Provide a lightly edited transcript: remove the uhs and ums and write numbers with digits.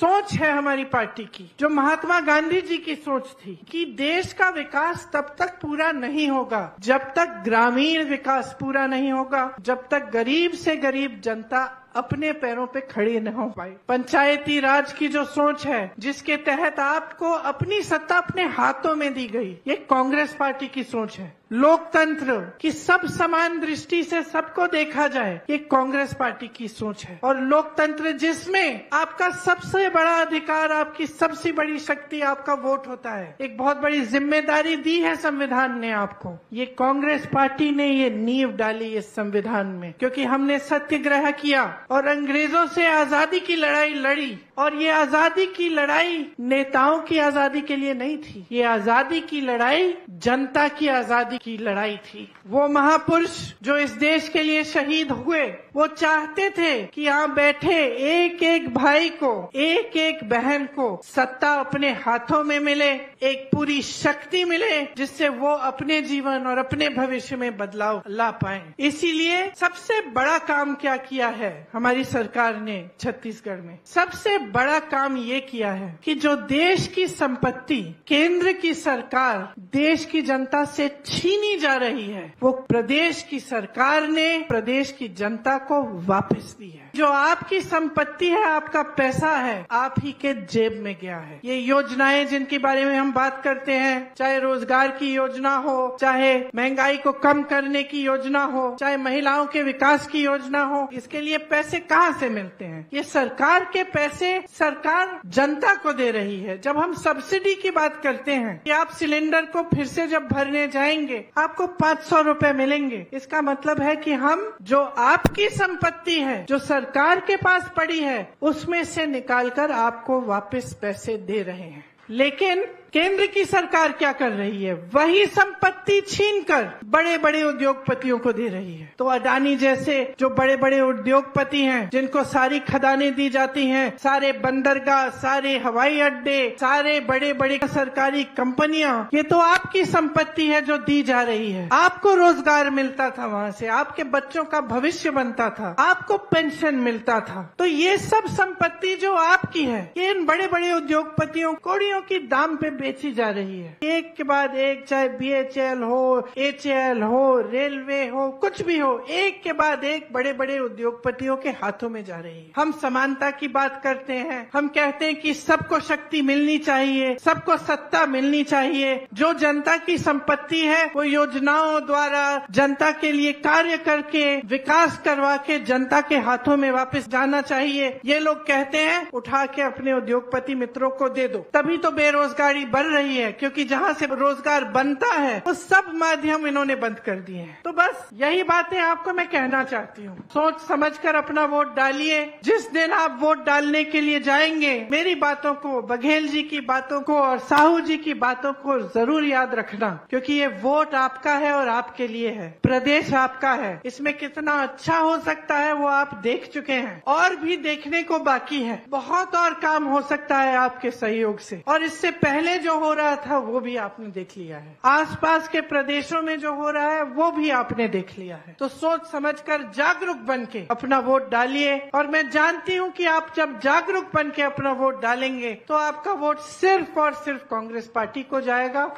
सोच है हमारी पार्टी की, जो महात्मा गांधी जी की सोच थी कि देश का विकास तब तक पूरा नहीं होगा जब तक ग्रामीण विकास पूरा नहीं होगा, जब तक गरीब से गरीब जनता अपने पैरों पे खड़ी न हो पाए। पंचायती राज की जो सोच है, जिसके तहत आपको अपनी सत्ता अपने हाथों में दी गई, ये कांग्रेस पार्टी की सोच है। लोकतंत्र की सब समान दृष्टि से सबको देखा जाए, ये कांग्रेस पार्टी की सोच है। और लोकतंत्र जिसमें आपका सबसे बड़ा अधिकार, आपकी सबसे बड़ी शक्ति आपका वोट होता है, एक बहुत बड़ी जिम्मेदारी दी है संविधान ने आपको। ये कांग्रेस पार्टी ने ये नींव डाली इस संविधान में, क्योंकि हमने सत्याग्रह किया और अंग्रेजों से आजादी की लड़ाई लड़ी। और ये आजादी की लड़ाई नेताओं की आजादी के लिए नहीं थी, ये आजादी की लड़ाई जनता की आजादी की लड़ाई थी। वो महापुरुष जो इस देश के लिए शहीद हुए, वो चाहते थे कि यहाँ बैठे एक एक भाई को, एक एक बहन को सत्ता अपने हाथों में मिले, एक पूरी शक्ति मिले, जिससे वो अपने जीवन और अपने भविष्य में बदलाव ला पाए। इसीलिए सबसे बड़ा काम क्या किया है हमारी सरकार ने छत्तीसगढ़ में? सबसे बड़ा काम ये किया है कि जो देश की संपत्ति केंद्र की सरकार देश की जनता से छीनी जा रही है, वो प्रदेश की सरकार ने प्रदेश की जनता को वापस दी है। जो आपकी संपत्ति है, आपका पैसा है, आप ही के जेब में गया है। ये योजनाएं जिनके बारे में हम बात करते हैं, चाहे रोजगार की योजना हो, चाहे महंगाई को कम करने की योजना हो, चाहे महिलाओं के विकास की योजना हो, इसके लिए पैसे कहाँ से मिलते हैं? ये सरकार के पैसे सरकार जनता को दे रही है। जब हम सब्सिडी की बात करते हैं कि आप सिलेंडर को फिर से जब भरने जाएंगे आपको 500 रुपए मिलेंगे, इसका मतलब है कि हम जो आपकी संपत्ति है, जो सरकार के पास पड़ी है, उसमें से निकालकर आपको वापस पैसे दे रहे हैं। लेकिन केंद्र की सरकार क्या कर रही है? वही संपत्ति छीनकर बड़े बड़े उद्योगपतियों को दे रही है। तो अडानी जैसे जो बड़े बड़े उद्योगपति हैं, जिनको सारी खदानें दी जाती हैं, सारे बंदरगाह, सारे हवाई अड्डे, सारे बड़े बड़े सरकारी कंपनियां, ये तो आपकी संपत्ति है जो दी जा रही है। आपको रोजगार मिलता था, वहां से आपके बच्चों का भविष्य बनता था, आपको पेंशन मिलता था। तो ये सब संपत्ति जो आपकी है, ये इन बड़े बड़े उद्योगपतियों कौड़ियों की दाम पे बेची जा रही है। एक के बाद एक, चाहे BHL हो, HAL हो, रेलवे हो, कुछ भी हो, एक के बाद एक बड़े बड़े उद्योगपतियों के हाथों में जा रही है। हम समानता की बात करते हैं, हम कहते हैं कि सबको शक्ति मिलनी चाहिए, सबको सत्ता मिलनी चाहिए। जो जनता की संपत्ति है वो योजनाओं द्वारा जनता के लिए कार्य करके, विकास करवा के जनता के हाथों में वापस जाना चाहिए। ये लोग कहते हैं उठा के अपने उद्योगपति मित्रों को दे दो, तभी तो बेरोजगारी बढ़ रही है, क्योंकि जहाँ से रोजगार बनता है वो सब माध्यम इन्होंने बंद कर दिए हैं। तो बस यही बातें आपको मैं कहना चाहती हूँ। सोच समझकर अपना वोट डालिए। जिस दिन आप वोट डालने के लिए जाएंगे, मेरी बातों को, बघेल जी की बातों को और साहू जी की बातों को जरूर याद रखना, क्योंकि ये वोट आपका है और आपके लिए है। प्रदेश आपका है, इसमें कितना अच्छा हो सकता है वो आप देख चुके हैं, और भी देखने को बाकी है। बहुत और काम हो सकता है आपके सहयोग से, और इससे पहले जो हो रहा था वो भी आपने देख लिया है। आसपास के प्रदेशों में जो हो रहा है वो भी आपने देख लिया है। तो सोच समझकर जागरूक बन के अपना वोट डालिए। और मैं जानती हूँ कि आप जब जागरूक बन के अपना वोट डालेंगे तो आपका वोट सिर्फ और सिर्फ कांग्रेस पार्टी को जाएगा।